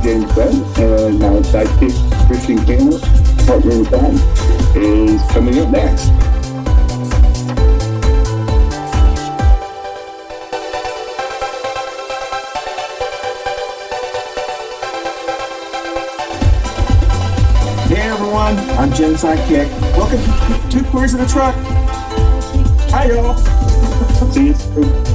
Jenny-Jaymes and our sidekick, Christian Cano, partner in crime, is coming up next. Hey everyone, I'm Jen's sidekick. Welcome to Two Queers in a Truck. Hi y'all. See you soon.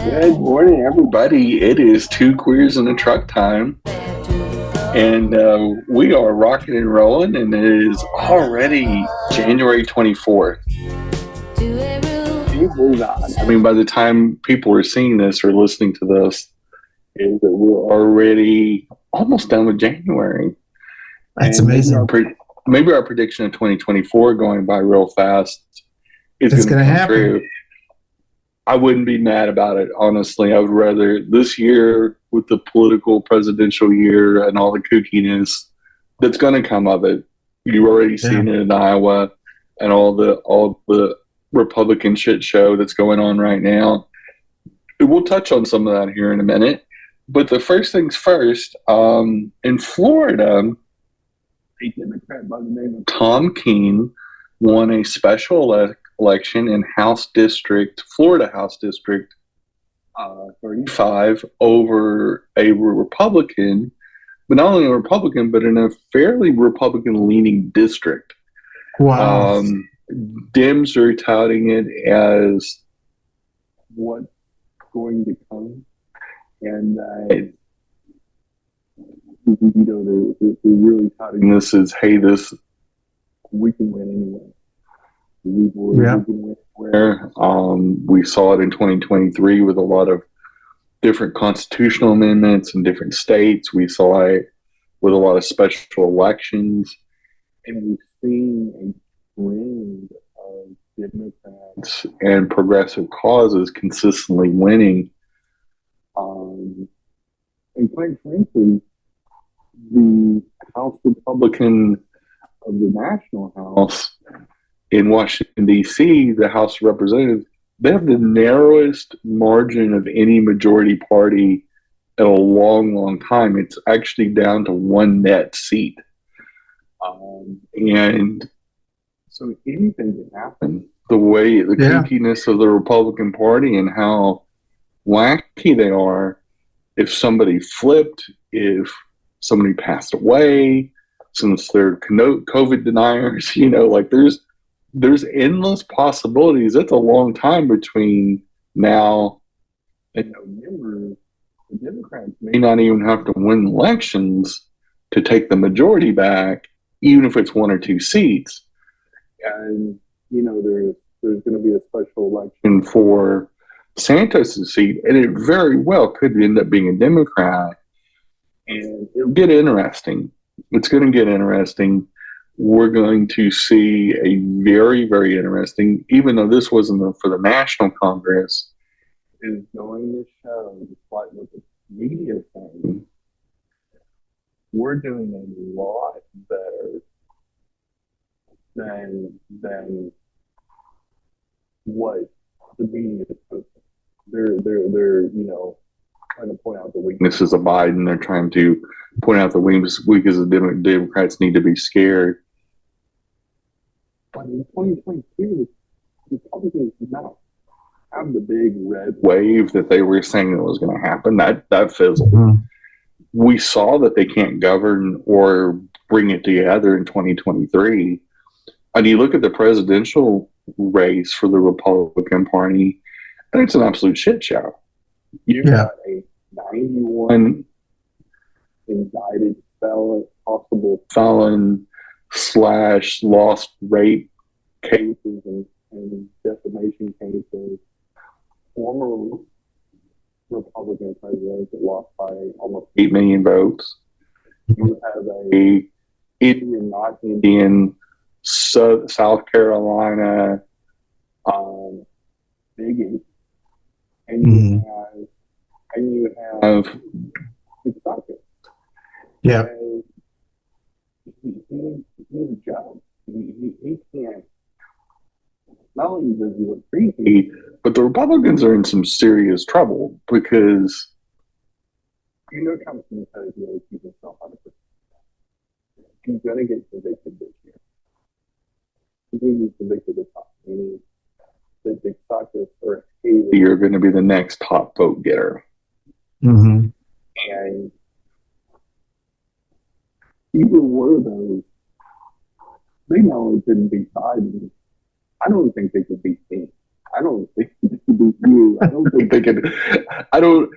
Good morning, everybody. It is Two Queers in a Truck time, and we are rocking and rolling, and it is already January 24th. Can you believe that? I mean, by the time people are seeing this or listening to this, is that we're already almost done with January. That's and amazing. Maybe our prediction of 2024 going by real fast is going to happen. True. I wouldn't be mad about it, honestly. I would rather this year, with the political presidential year and all the kookiness that's going to come of it. You've already seen it in Iowa and all the Republican shit show that's going on right now. We'll touch on some of that here in a minute. But the first things first, in Florida, a Democrat by the name of Tom Keene won a special election in Florida House District 35 over a Republican, but not only a Republican, but in a fairly Republican-leaning district. Wow. Dems are touting it as what's going to come, and they're really touting this as, hey, we can win anyway. We can win anywhere. We saw it in 2023 with a lot of different constitutional amendments in different states. We saw it with a lot of special elections, and we've seen a trend of Democrats and progressive causes consistently winning. And quite frankly, the House Republican of the National House in Washington, D.C., the House of Representatives, they have the narrowest margin of any majority party in a long, long time. It's actually down to one net seat. And so anything can happen. The way, the kookiness of the Republican Party and how wacky they are, if somebody flipped, if somebody passed away, since they're COVID deniers, there's endless possibilities. It's a long time between now and November. The Democrats may not even have to win elections to take the majority back, even if it's one or two seats. And, there's going to be a special election for Santos' seat, and it very well could end up being a Democrat. And it'll get interesting. It's going to get interesting. We're going to see a very, very interesting, even though this wasn't for the National Congress, is going to show, despite what the media is saying, we're doing a lot better than what the media is posting. They're trying to point out the weaknesses of Biden. They're trying to point out the weaknesses of Democrats need to be scared. But in 2022, Republicans did not have the big red wave that they were saying that was going to happen. That fizzled. Mm-hmm. We saw that they can't govern or bring it together in 2023. And you look at the presidential race for the Republican Party, and it's an absolute shit show. You've got a 91 indicted possible felon / lost rape cases and defamation cases, former Republican president that lost by almost 8 million votes. You have a Indian, not Indian, South Carolina bigot, and you have Kentucky. Yeah. He's a joke. He can't. Not only does he look creepy, but the Republicans are in some serious trouble because Trump's going to try to really keep himself out of it. He's going to get convicted this year. He's going to get convicted this time. The DeSantis or Haley are going to be the next top vote getter. Mm-hmm. And either one of those, they not only couldn't beat Biden, I don't think they could beat me. I don't think they could beat you. I don't think they could. I don't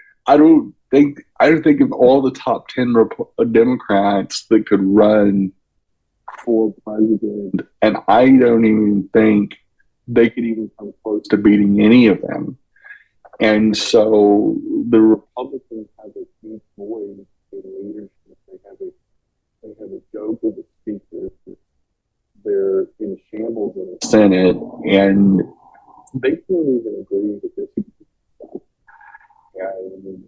think of all the top 10 Democrats that could run for president, and I don't even think they could even come close to beating any of them. And so the Republicans have a huge void in leadership. They have a joke with the speaker. They're in shambles in the Senate, and they can't even agree with this. And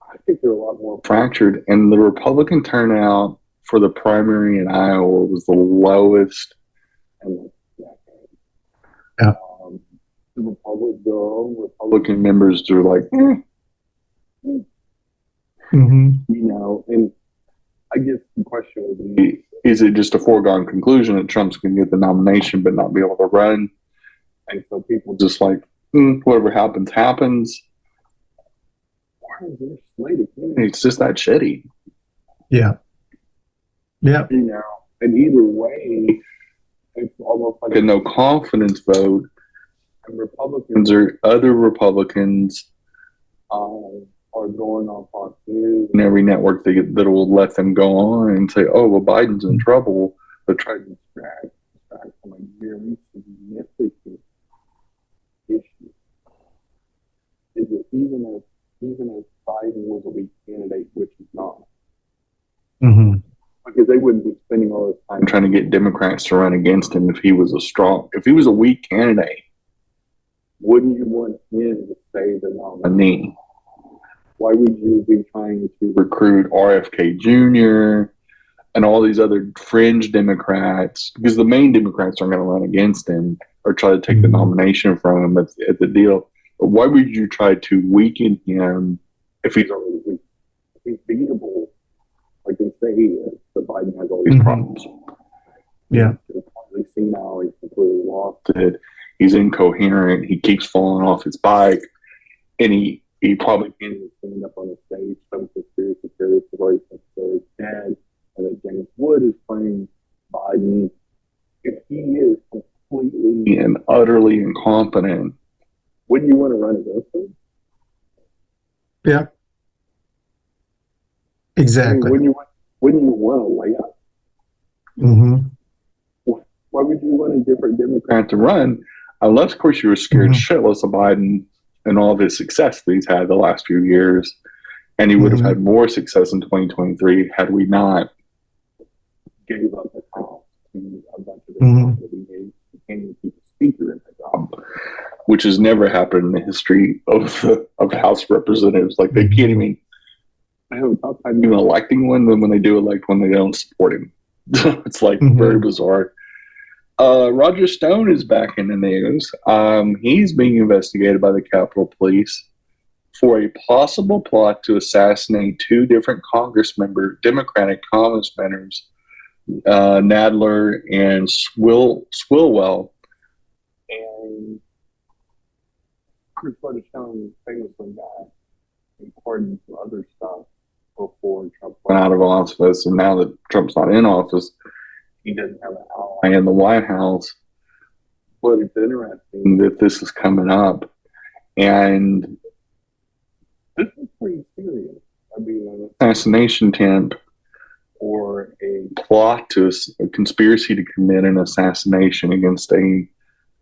I think they're a lot more fractured. And the Republican turnout for the primary in Iowa was the lowest in the decade. Yeah. The Republican members are like, and I guess the question would be, is it just a foregone conclusion that Trump's going to get the nomination but not be able to run? And so people just like, whatever happens, happens. Or is there a slate of candidates? It's just that shitty. Yeah. Yeah. And either way, it's almost like a no confidence vote. And other Republicans are going on Fox News and every network that will let them go on and say, oh, well, Biden's in trouble, but try to distract from a very significant issue. Is it even if Biden was a weak candidate, which he's not? Because they wouldn't be spending all this time trying to get Democrats to run against him if he was a weak candidate. Wouldn't you want him to stay the nominee? Why would you be trying to recruit RFK Jr. and all these other fringe Democrats? Because the main Democrats aren't going to run against him or try to take the nomination from him at the deal. But why would you try to weaken him if he's already weak? If he's beatable, like they say he is, but Biden has all these problems. Yeah. He's completely senile. He's completely lost it. He's incoherent. He keeps falling off his bike. And he probably can't even stand up on the stage. Some conspiracy theories where he's dead. And that James Wood is playing Biden. If he is completely and utterly incompetent, wouldn't you want to run against him? Yeah. Exactly. I mean, wouldn't you want a layup? Why would you want a different Democrat to run? Unless, of course, you were scared shitless of Biden and all of his success that he's had the last few years. And he would have had more success in 2023 had we not gave up the House to a bunch of that he can't even keep a speaker in the job, which has never happened in the history of House Representatives. Like, they can't even have a tough time even electing one, then when they do elect one, they don't support him. It's like very bizarre. Roger Stone is back in the news. He's being investigated by the Capitol Police for a possible plot to assassinate two different Democratic Congress members, Nadler and Swilwell. And Roger Stone famously died, according to other stuff, before Trump went out of office. And now that Trump's not in office, he doesn't have an ally in the White House. But it's interesting that this is coming up. And this is pretty serious. I mean, an assassination attempt or a plot to a conspiracy to commit an assassination against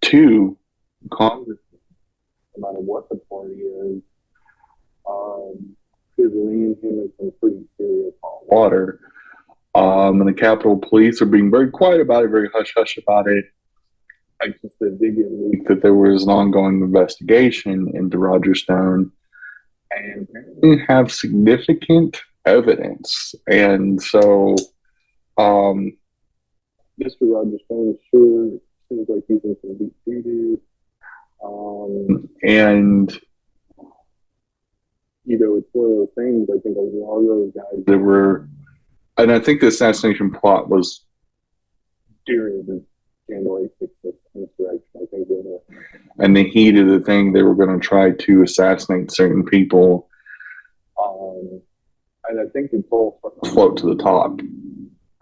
two congressmen, no matter what the party is, could land him in some pretty serious hot water. And the Capitol Police are being very quiet about it, very hush-hush about it. I just did get leaked that there was an ongoing investigation into Roger Stone, and we have significant evidence. And so, Mr. Roger Stone sure seems like he's in some deep doo-doo. And it's one of those things. I think a lot of those guys that were, and I think the assassination plot was during the January 6th insurrection. I think they were, and the heat of the thing, they were going to try to assassinate certain people. And I think it's all starting to float to the top.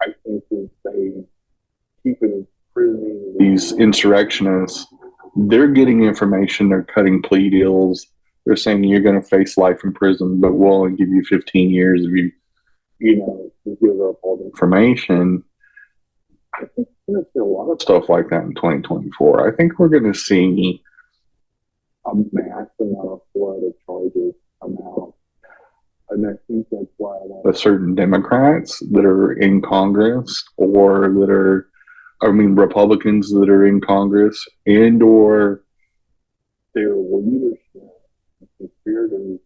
I think if they keep imprisoning these insurrectionists, they're getting information, they're cutting plea deals, they're saying you're going to face life in prison, but we'll only give you 15 years if you give up all the information. I think we're going to see a lot of stuff like that in 2024. I think we're going to see a massive amount of flood of charges come out. And I think that's why certain Democrats that are in Congress, or that are, Republicans that are in Congress, and or their leadership, conspirators,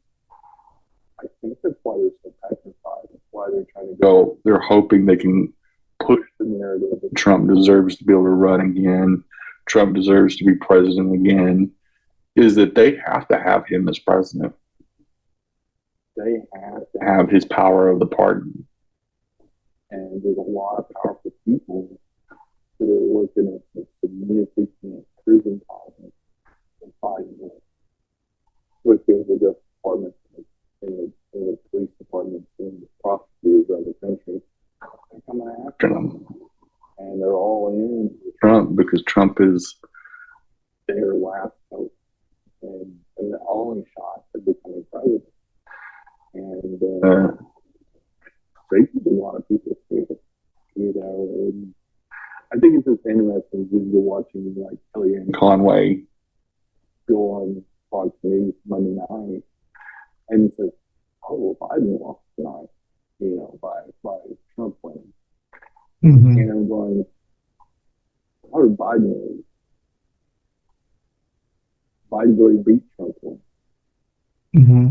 I think that's why they're so petrified. That's why they're trying to go. They're hoping they can push the narrative that Trump deserves to be able to run again, Trump deserves to be president again, is that they have to have him as president. They have to have his power of the pardon. And there's a lot of powerful people that are looking at some significant prison time in 5 years. Within the Justice Department and the police departments and the prosecutors of the country, they're coming after them. And they're all in with Trump because Trump is their last hope and the only shot at becoming president. And they keep a lot of people scared, and I think it's just interesting when you're watching like Kellyanne Conway go on Fox News Monday night and says, "Oh, Biden lost tonight," by Trump winning. Mm-hmm. And I'm going, "How did Biden win? Biden really beat Trump win." Mm-hmm.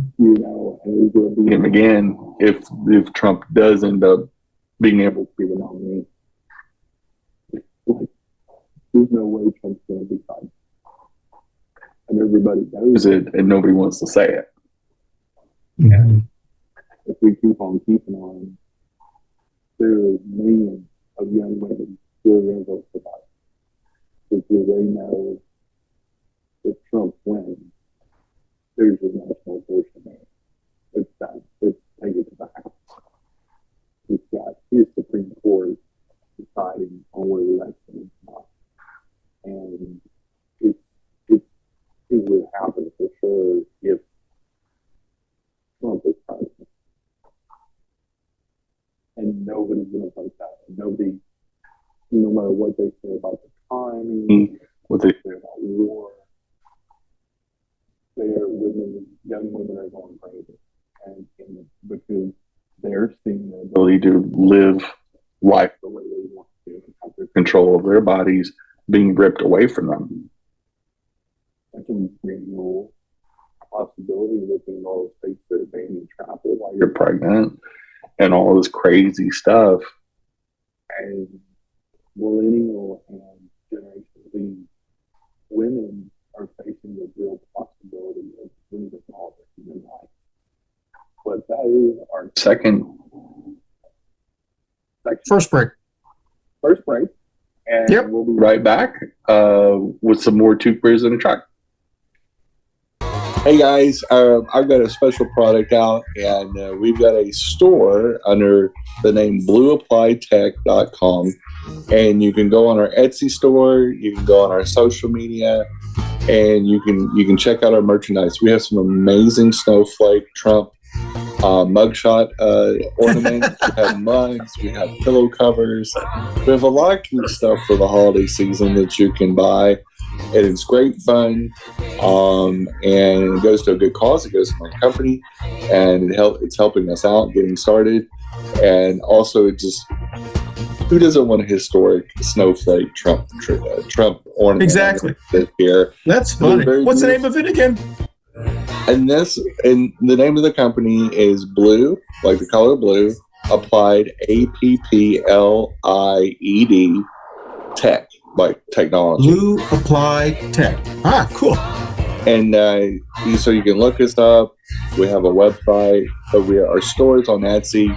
And he's going to beat him again if Trump does end up being able to be the nominee. Like, there's no way Trump's going to be Biden. And everybody knows it, and nobody wants to say it. Mm-hmm. And if we keep on keeping on, there are millions of young women who are going to vote for Biden because they know if Trump wins, there's a national abortion ban. It's done. It's taken to the House. It's got his Supreme Court deciding on whether that's going to come up. And it would happen for sure if Trump is president. And nobody's going to vote that. Nobody, no matter what they say about the economy, what they say about war, young women are going crazy, and because they're seeing the ability to live life the way they want to, have their control of their bodies being ripped away from them. That's a real possibility. Looking at all the states that are banning travel while you're pregnant, and all this crazy stuff, and millennial and Generation Z women are facing the real possibility of losing all their human life. But that is our second First break. And we'll be right back with some more Two Queers in a Truck. Hey guys, I've got a special product out, and we've got a store under the name blueappliedtech.com, and you can go on our Etsy store, you can go on our social media, and you can check out our merchandise. We have some amazing snowflake Trump mugshot ornaments. We have mugs, we have pillow covers. We have a lot of cute stuff for the holiday season that you can buy. and it's great fun. And it goes to a good cause. It goes to my company, and it's helping us out getting started. And also, who doesn't want a historic snowflake Trump ornament? Exactly. Here, that's funny. What's the name of it again? And the name of the company is Blue, like the color blue, Applied, APPLIED Tech, like technology. Blue Applied Tech. Ah, cool. And so you can look us up. We have a website, but our store is on Etsy,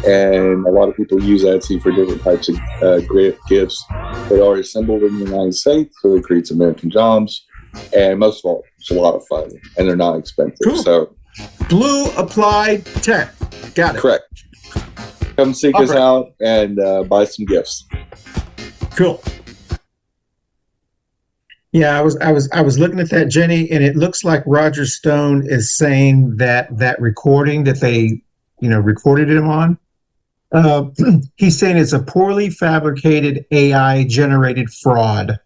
and a lot of people use Etsy for different types of great gifts. They are assembled in the United States, so it creates American jobs. And most of all, it's a lot of fun, and they're not expensive. Cool. So, Blue Applied Tech. Got it. Correct. Come seek us out and buy some gifts. Cool. Yeah, I was looking at that, Jenny, and it looks like Roger Stone is saying that recording that they, recorded him on. He's saying it's a poorly fabricated AI generated fraud.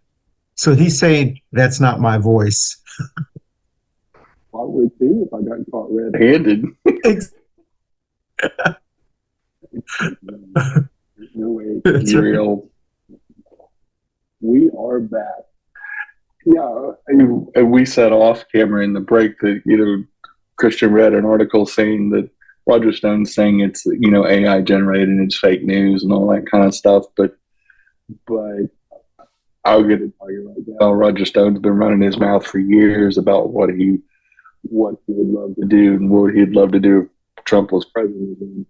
So he's saying that's not my voice. I would too if I got caught red-handed. There's no way it's real. We are back. Yeah, and we set off camera in the break that Christian read an article saying that Roger Stone's saying it's AI generated and it's fake news and all that kind of stuff, but I'll get to tell you right now, Roger Stone's been running his mouth for years about what he would love to do and what he'd love to do if Trump was president. And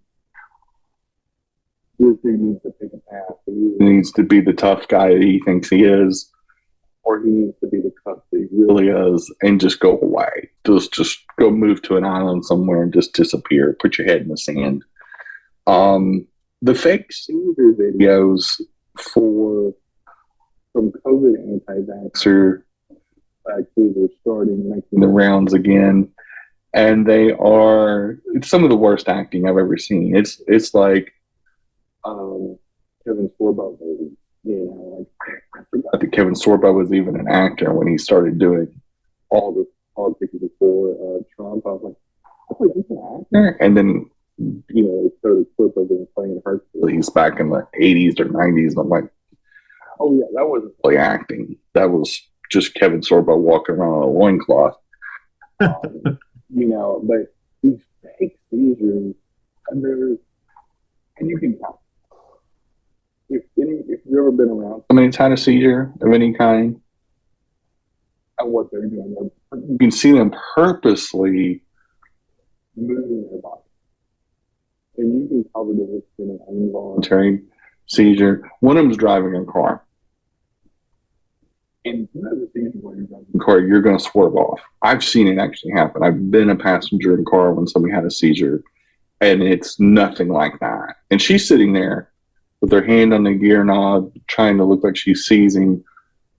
this dude needs to pick a path. He needs to be the tough guy that he thinks he is, or he needs to be the tough that he really is and just go away. Just go move to an island somewhere and just disappear. Put your head in the sand. The fake Caesar videos from COVID anti-vaxxer vaccines are starting making the rounds again, and it's some of the worst acting I've ever seen. It's like Kevin Sorbo movies, I forgot that Kevin Sorbo was even an actor when he started doing all the politics before Trump. I was like, oh, he's an actor, and then they showed a clip of him playing Hercules back in the 80s or 90s, and I'm like, oh yeah, that wasn't really acting. That was just Kevin Sorbo walking around on a loincloth. But these fake seizures, and you can tell. If you've ever been around somebody's had a seizure of any kind, and what they're doing, you can see them purposely moving their body. And you can tell that it's been an involuntary seizure. One of them's driving a car. And the seizure when you're driving a car, you're going to swerve off. I've seen it actually happen. I've been a passenger in a car when somebody had a seizure, and it's nothing like that. And she's sitting there with her hand on the gear knob, trying to look like she's seizing,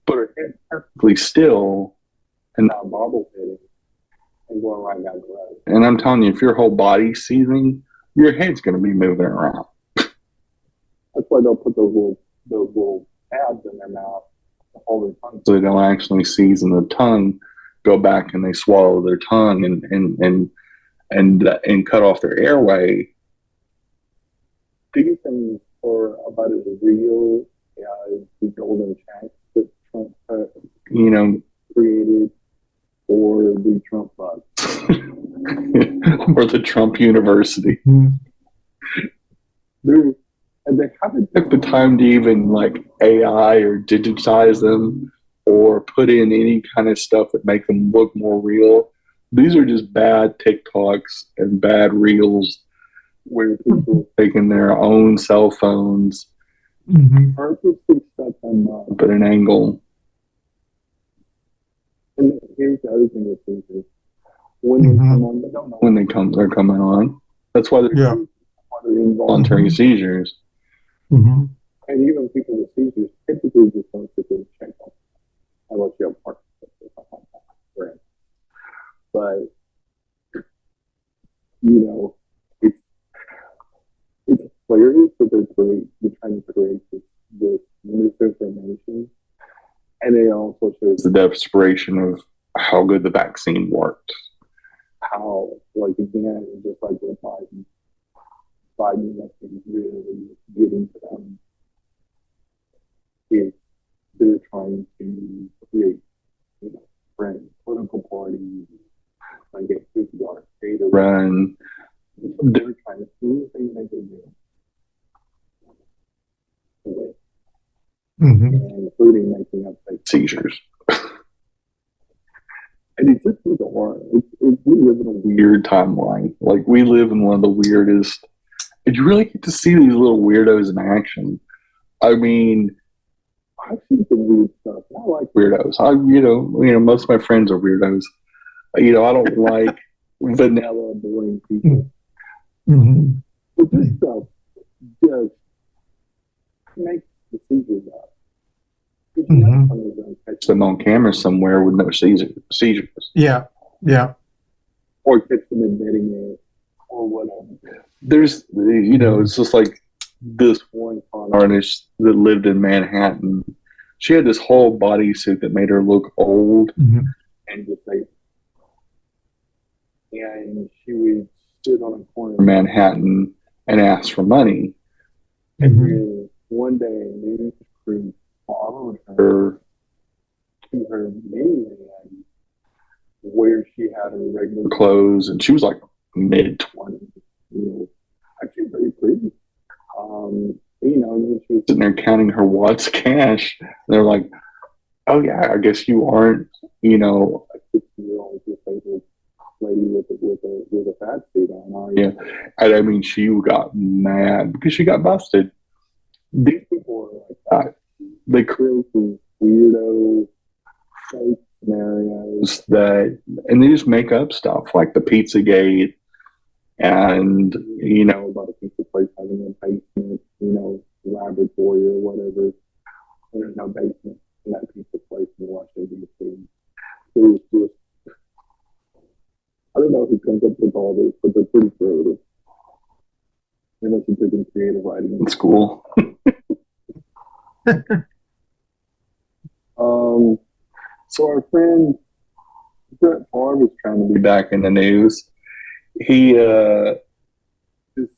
but her head perfectly still and not bobble-heading and going right down the road. And I'm telling you, if your whole body's seizing, your head's going to be moving around. That's why they'll put those little tabs in their mouth to hold their tongue so they don't actually seize, and the tongue go back and they swallow their tongue and cut off their airway. These things are about as real as the golden checks that Trump created, or the Trump bug, or the Trump University. And they haven't took the time to even AI or digitize them or put in any kind of stuff that make them look more real. These are just bad TikToks and bad reels where people are taking their own cell phones, purposely set them up at an angle. And here's the other thing with seizures. When they come on, they don't know when they're coming on. That's why they're involuntary seizures. And even people with seizures typically just don't sit there and check them unless you have Parkinson's or something like that. But it's hilarious that they're trying to create this misinformation, and it also shows the desperation of how good the vaccine worked. How, like, again, just like with Biden is really getting to them. Is they're trying to create, friends, political parties, trying to get $50 pay to run. They're trying to do anything they can do. Including making up fake seizures. And it's just bizarre. We live in a weird timeline. Like, we live in one of the weirdest. And you really get to see these little weirdos in action. I mean, I've seen some weird stuff. I like weirdos. Most of my friends are weirdos. I don't like vanilla, boring people. But this stuff just makes the seizures up. Catch them on camera somewhere with no seizures. Yeah. Or catch them admitting it, or whatever. There's, it's just like this one con artist that lived in Manhattan. She had this whole bodysuit that made her look old and disabled. And she would sit on a corner of Manhattan and ask for money. And then one day, a news crew followed her to her minivan where she had her regular clothes, and she was like mid-20s, actually very pretty. And then she was sitting there counting her watts cash. And they're like, "Oh yeah, I guess you aren't, a 60-year-old disabled lady with a fat suit on, are you?" And I mean, she got mad because she got busted. These people are like that. They create these weirdo fake scenarios and they just make up stuff like the Pizzagate and, about a pizza place having a basement, laboratory or whatever. And there's no basement in that pizza place in Washington, D.C. There's just, I don't know who comes up with all this, but they're pretty creative. They must have taken creative writing in school. So our friend Brett Favre is trying to be back in the news. He is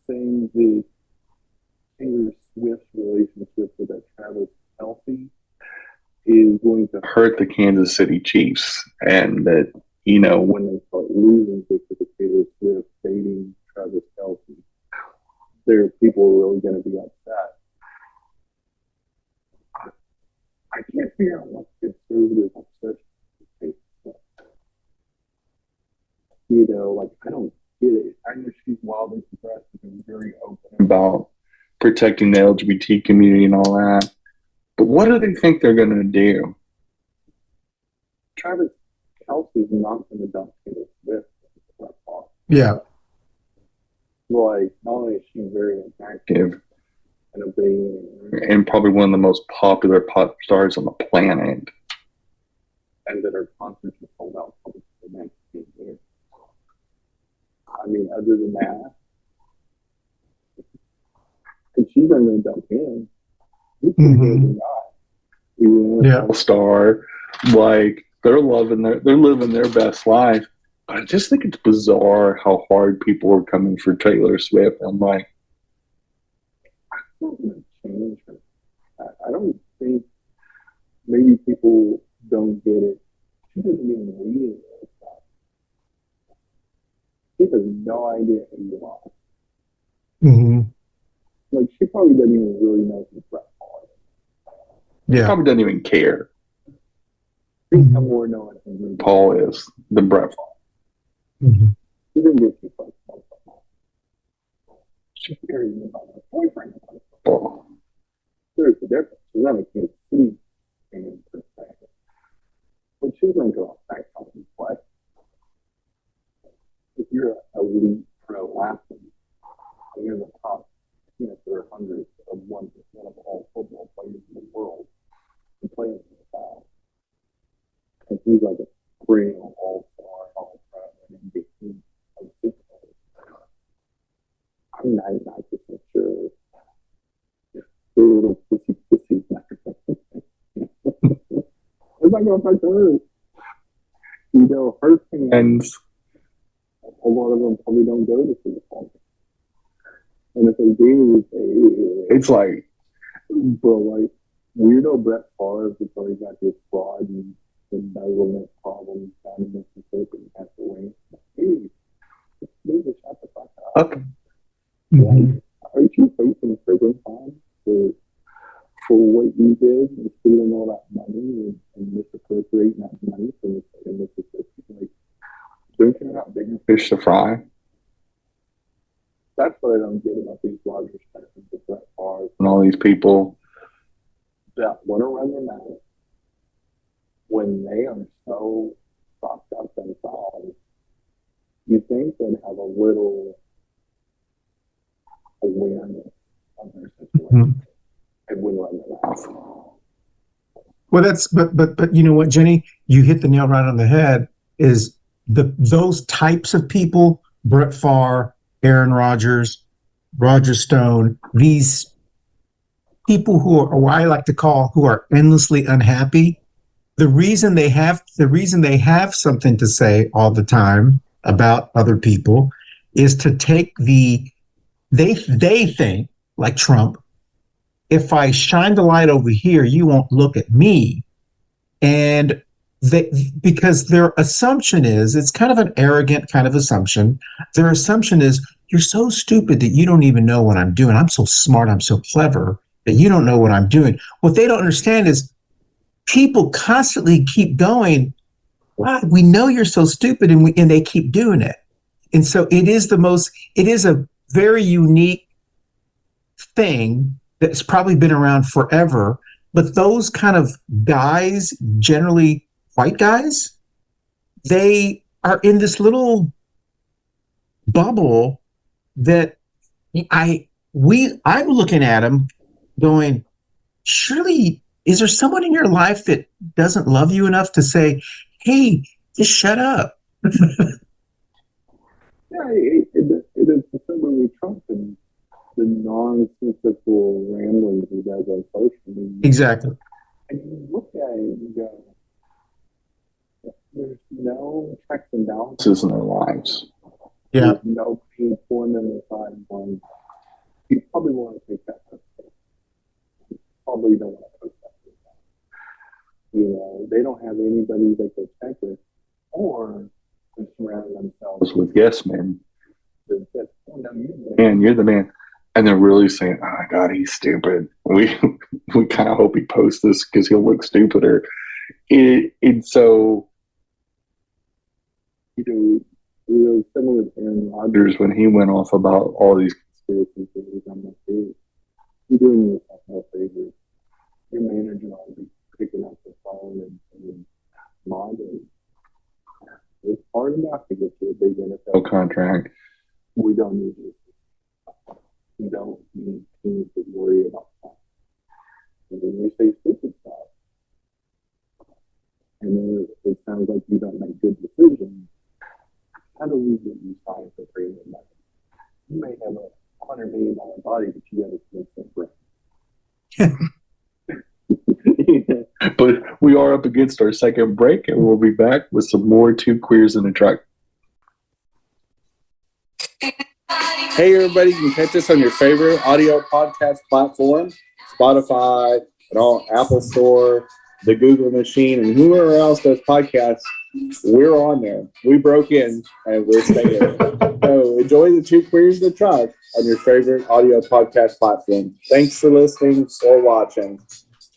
saying the Taylor Swift relationship with that Travis Kelce is going to hurt the Kansas City Chiefs, and that when they start losing because of Taylor Swift dating Travis Kelce, there are people really going to be upset. I can't figure out what conservative obsession is. I don't get it. I know she's wildly progressive and very open about protecting the LGBT community and all that. But what do they think they're going to do? Travis Kelce's not going to dump Taylor Swift. Yeah. Not only is she very attractive and a billionaire, and probably one of the most popular pop stars on the planet, and that her concerts are sold out for the next 10 years. I mean, other than that, and she's not going to dump him. He's pretty good guy. He's a star. They're living their best life. But I just think it's bizarre how hard people are coming for Taylor Swift. I'm like, not going to change her. I don't think, maybe people don't get it. She doesn't even read any of this stuff. She has no idea who you are. She probably doesn't even really know who Brett Favre is. She probably doesn't even care. She's more knowing who Paul is than Brett Favre. She didn't get too close. She cares about her boyfriend. There's a difference. She's not a kid city fan perspective. But she's going to go outside and play. If you're an elite pro athlete, and you're the top, there are hundreds of 1% of all football players in the world who play in the South. And he's like a perennial all-star, all-pro, and MVP of the Super Bowl. I'm 99% sure the little pussy. it's not going to affect her. You know, her fans, a lot of them probably don't go to see the song. And if they do, it's like, bro, like, weirdo Brett Favre has already got this fraud and embezzlement problems down in Mississippi and has to win. Hey, just leave the shut the fuck up. Like, aren't you facing prison time for what you did and stealing all that money and misappropriating that money from the state of Mississippi? Like, don't you have bigger fish to fry? That's what I don't get about these Rogers Texans with Brett Favre and all these people that want to run their mouth when they are so fucked up themselves. You think they'd have a little awareness of their situation and wouldn't run their mouth. Well, that's but you know what, Jenny, you hit the nail right on the head. Is those types of people, Brett Favre, Aaron Rodgers, Roger Stone, these people who are what I like to call who are endlessly unhappy. The reason they have something to say all the time about other people is to take they think, like Trump, if I shine the light over here, you won't look at me. And because their assumption is, it's kind of an arrogant kind of assumption. Their assumption is, you're so stupid that you don't even know what I'm doing. I'm so smart, I'm so clever that you don't know what I'm doing. What they don't understand is people constantly keep going, wow, we know you're so stupid, and they keep doing it. And so it is a very unique thing that's probably been around forever. But those kind of guys, generally white guys, they are in this little bubble that I'm looking at them going, surely, is there someone in your life that doesn't love you enough to say, hey, just shut up? Yeah, it is similar with Trump and the nonsensical ramblings he does on social media. Exactly. And you look at it and you go, there's no checks and balances in their lives. Yeah. There's nobody pulling them aside going, you probably want to take that post. You probably don't want to post that. You know, they don't have anybody they can check with, or they surround themselves with yes men. That said, oh, no, you're the man. And they're really saying, oh my God, he's stupid. We kind of hope he posts this because he'll look stupider. So, you know, similar with Aaron Rodgers when he went off about all these conspiracy theories on my page. You're doing yourself no favor. Your manager ought to be picking up the phone and modeling. It's hard enough to get to a big NFL contract. We don't need this. We don't need teams to worry about that. And when you say stupid stuff, and then it sounds like you don't make good decisions, how do we get you signed for $3 million? You may have a $100 million body, but you got a 10-cent brain. But we are up against our second break, and we'll be back with some more Two Queers in a Truck. Hey, everybody, you can catch us on your favorite audio podcast platform, Spotify, and all Apple Store, the Google machine, and whoever else does podcasts. We're on there. We broke in, and we're staying. So enjoy the Two Queers in a Truck on your favorite audio podcast platform. Thanks for listening or watching.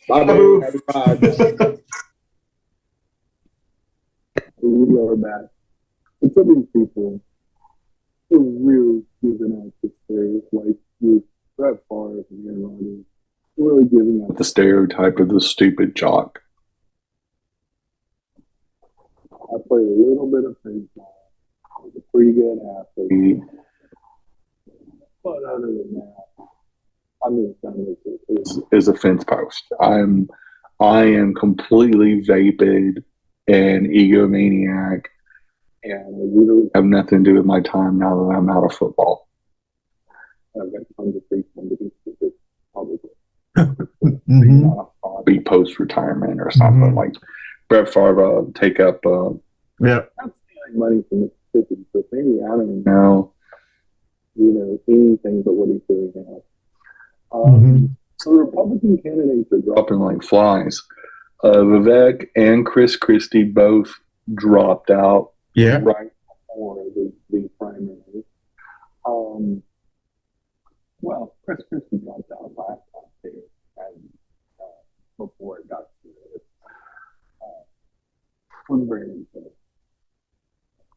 Bye-bye. Happy Pride. We are back. And some of these people are really giving out the stereotype, like with Brett Favre and Aaron Rodgers, really giving out the stereotype of the stupid jock. I played a little bit of baseball. I was a pretty good athlete. But other than that, I'm as done as a fence post. I am completely vapid and egomaniac, and I literally have nothing to do with my time now that I'm out of football. I've got tons of free time to be stupid, probably. Not a hobby post-retirement or something like Brett Favre take up. Yeah. Not stealing money from Mississippi, but maybe I don't know. Anything but what he's doing now. So the Republican candidates are dropping like flies. Vivek and Chris Christie both dropped out right before the primary. Well, Chris Christie dropped out last time too, and before it got serious. Brandon said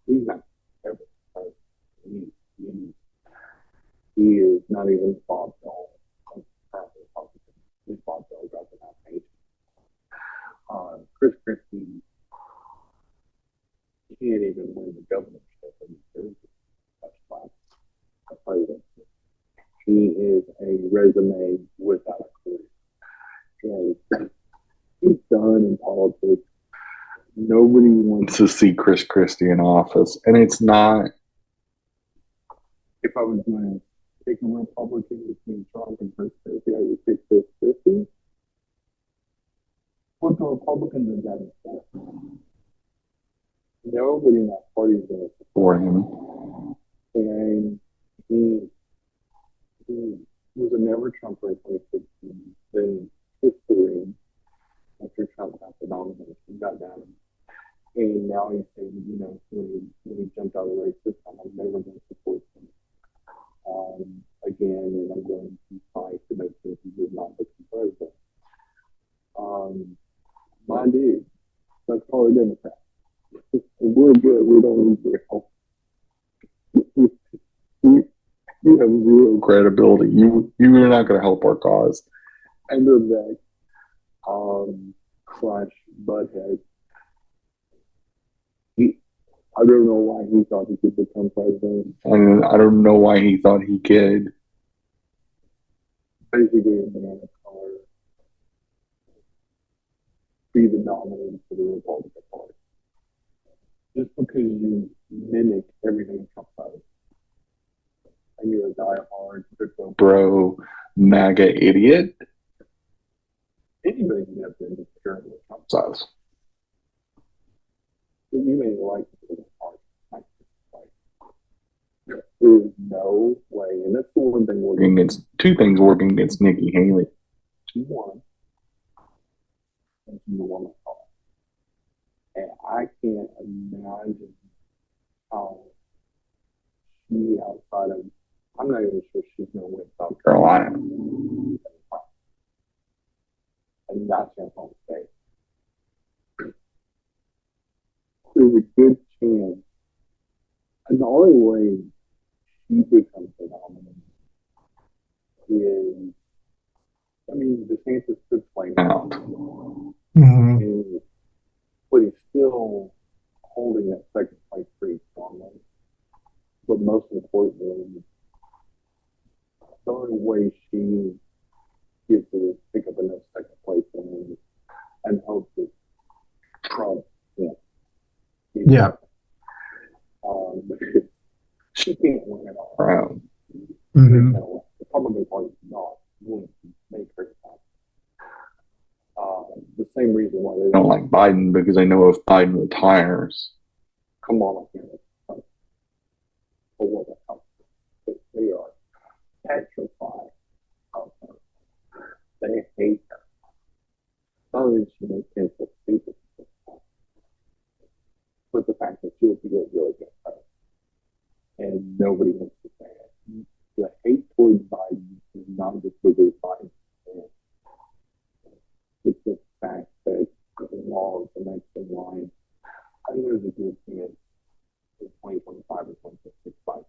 he's not ever president. He is not even Bob Dole. Bob Dole got the nomination. Chris Christie can't even win the governorship in New Jersey. That's why the presidency. He is a resume without a career. And he's done in politics. Nobody wants to see Chris Christie in office. And it's not, if I was going to pick a Republican between Trump and Chris Christie, I would pick Chris Christie. But the Republicans are done with that. Nobody in that party is going to support him. And he was a never Trumper in 2016. Then history, after Trump got the nomination, got down. And now he's saying, when he jumped out of the race this time, I'm never going to support him again, and I'm going to fight to make sure he does not become president. My dude, let's call it Democrat. We're good. We don't need your help. You have zero credibility. You're not going to help our cause. End of that. / Butthead. I don't know why he thought he could become president. And I don't know why he thought he could. Basically, a banana color. Be the nominee for the Republican Party. Just because you mimic everything Trump does. And you're a diehard crypto bro, MAGA idiot. Anybody can have to interfere with Trump does. You may like it. There's no way, and that's the one thing working against. Two things working against Nikki Haley. One, and she's a woman. And I can't imagine how she outside of. I'm not even sure she's going to win South Carolina. And that's her home state. There's a good chance. And the only way she becomes the nominee is, DeSantis could flame out. But he's still holding that second place pretty strongly. But most importantly, the only way she gets to pick up enough second place and hope that Trump Yeah. Because she can't win it all around. The Republican Party is not going to make her happen. The same reason why they don't like Biden, because they know if Biden retires, come on up here. For what the hell? They are petrified of her. They hate her. Not only does she make kids look stupid, but the fact that she'll be really good at her. And nobody wants to say it. The hate towards Biden is not just because Biden. It's the fact that the law is the next in line. I think there's a good chance in 2025 or 2026 Biden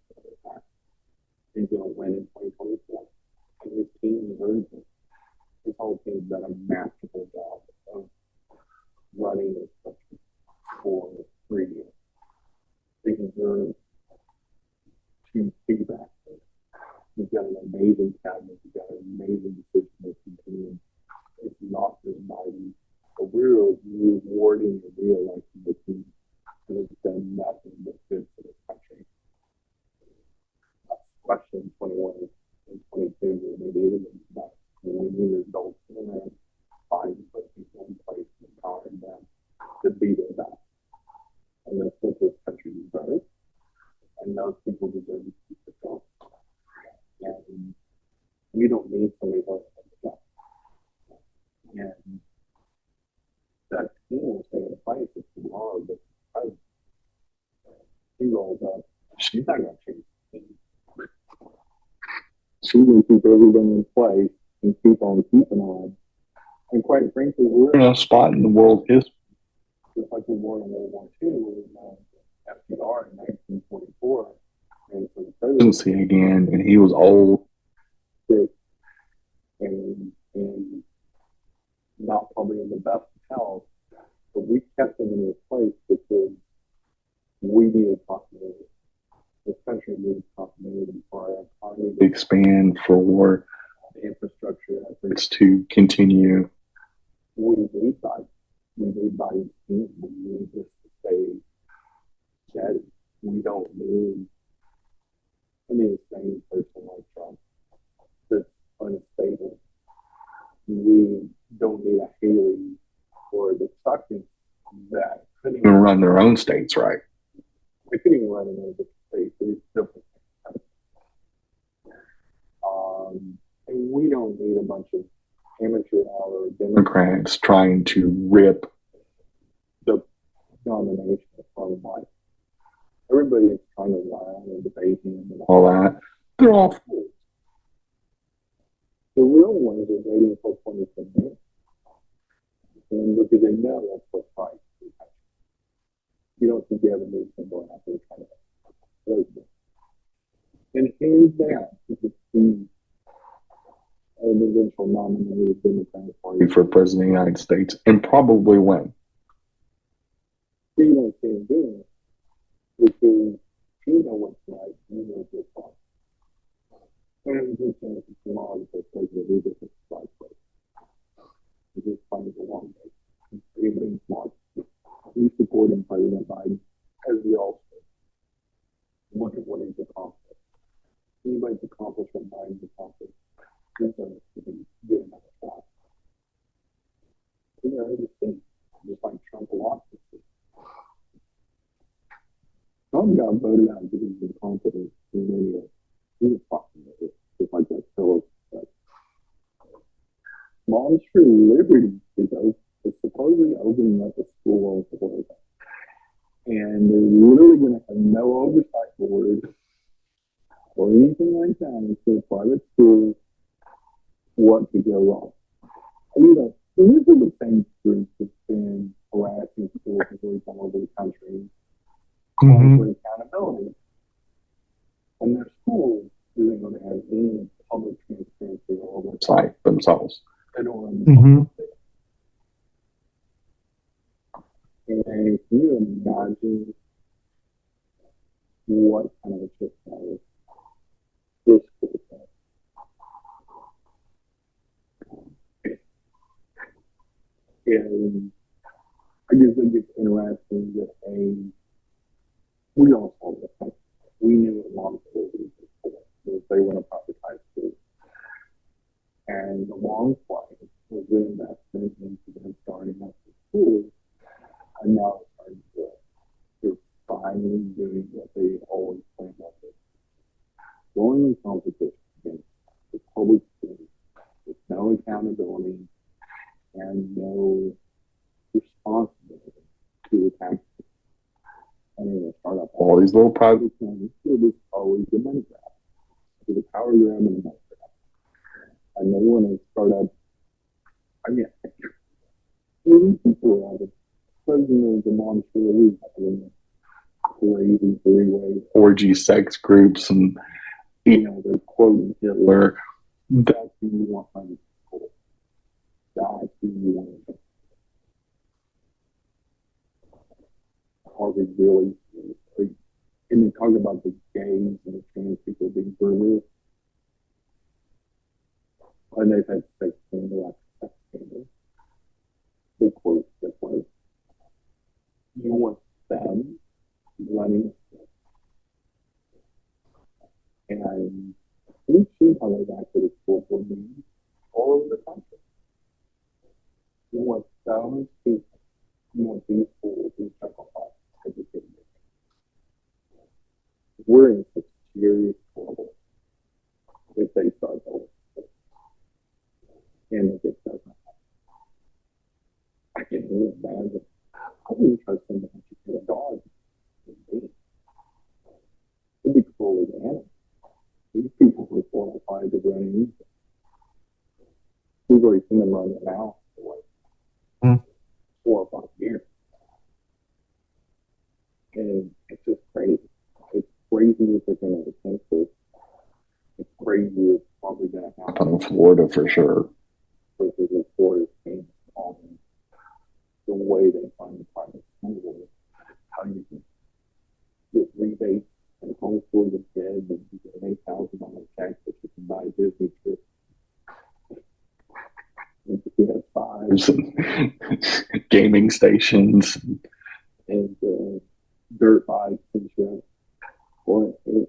he's going to win in 2024. And his team is urgent. His whole team's done a masterful job of running this country for 3 years. They deserve to feedback. You've got an amazing cabinet. You've got an amazing decision-making team. It's not just Biden. But we're rewarding and re-electing the team that has done nothing but good for this country. That's question 21 and 22 when they needed them. But when we need adults in there, Biden put people in place and empowering them. We don't need somebody like that. And that team will stay in place if you are, but he rolls up. She's not going to change the team. She's going to keep everything in place and keep on keeping on. And quite frankly, we're in a spot in the world history, just like we were in World War II, where FDR in 1944 ran for the presidency again, and he was old, sick, and not probably in the best health, but we kept him in his place because we needed continuity. This country needs continuity for our economy to expand, for the infrastructure efforts to continue. We need bodies. We need bodies. We need this to stay steady. We don't need the same person like Trump that's unstable. We don't need a Haley or the Suckins that couldn't even run their own states right. They couldn't even run another state. It's different. And we don't need a bunch of amateur hour Democrats trying to rip the nomination from Biden. Everybody is trying to lie and debate him and all that. They're all fools. The real ones are waiting for 2028. And because they know that's what's right. You don't think you have a new symbol out there trying to vote them. And hands down, you could see an eventual nominee of the Democratic Party for President of the United States and probably win. But you don't see him doing it because you know what's right, you know what's wrong. And it's just saying it's wrong because President Reagan is right. He's just playing the long game. He's being smart. He's supporting President Biden, as we all say. Look at what he's accomplished. Anybody's accomplished what Biden's accomplished. He's going to be good enough shot. We already seen, just like Trump lost it. Trump got voted out because he's incompetent in many ways. He was fucking with it, just like that Phillips said. Moms for Liberty is supposedly opening up a school in Florida. And they're literally going to have no oversight board or anything like that. It's a private school. What could go wrong? And, this is the same group that's been harassing school authorities all over the country calling for accountability. And their school isn't going to have any public transparency or oversight themselves. They don't run the public data. And can you imagine what kind of a shit that is? This could be. And I just think it's interesting that we all saw this. We knew it long before we did. They want to privatize schools. And the long play was the investment into them starting up the schools. And now it's starting to do it. They're finally doing what they always planned on doing. Going in competition against the public schools with no accountability and no responsibility to the taxpayers. And they're going to start up all these little private things. It was always a money grab. It was a power grab and a money grab. And they want to start up. People are president of the monster league crazy three-way orgy sex groups, and they're quoting Hitler. That's who you want running school. That's who you want to. Harvard really, and they talk about the gays and the trans people being murdered, and they've had sex scandal after sex scandal. They quote Hitler. You want them running, and we've seen how they've acted at school board meetings all over the country. You want those people, you want these schools, these sacrifices, educated. We're in such serious trouble if they start going. running. We've already seen them run it now for like 4 or 5 years. And it's just crazy. It's crazy that they're going to attempt this. It's crazy it's probably going to happen in Florida for sure. Because in Florida's changed on the way they find private school, how you can get rebates and homeschool your kids, and you get an $8,000 check that you can buy Disney trips. And PS5s and gaming stations and dirt bikes and shit. Or you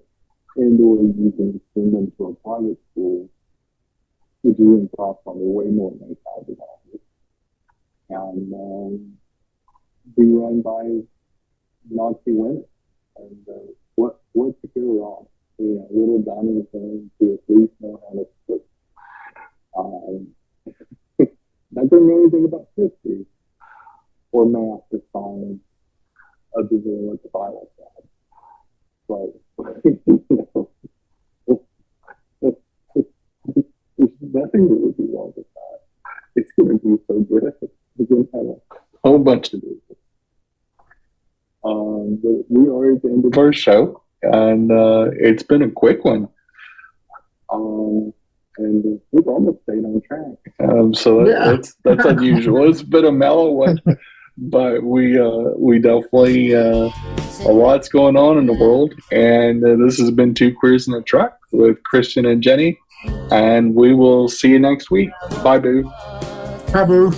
can send them to a private school, which is going to cost probably way more than $8,000, and be run by Nazi women. And what could go wrong? Little Gunn is going to at least know how to split. That doesn't know anything about history or math or science other than what the Bible says. But there's nothing that would be wrong with that. It's going to be so good. It's going to have a whole bunch to do with it. But we are at the end of our show, and it's been a quick one. And we've almost stayed on track. So that's unusual. It's been a mellow one, but we definitely a lot's going on in the world. And this has been Two Queers in a Truck with Christian and Jenny, and we will see you next week. Bye, boo. Bye, boo.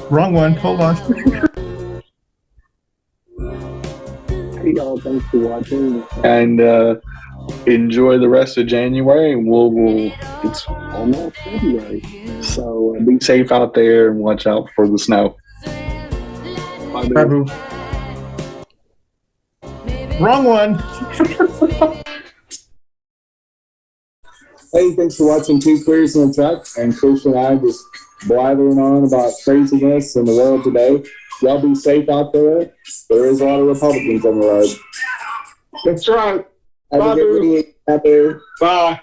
Wrong one. Hold on. Hey, y'all. Thanks for watching. And enjoy the rest of January. And it's almost February. So be safe out there and watch out for the snow. Bye, Bye, boo. Wrong one. Hey, thanks for watching Two Queers in a Truck. And Christian and I just blathering on about craziness in the world today. Y'all be safe out there. There is a lot of Republicans on the road. That's right. Have a good week out there. Bye.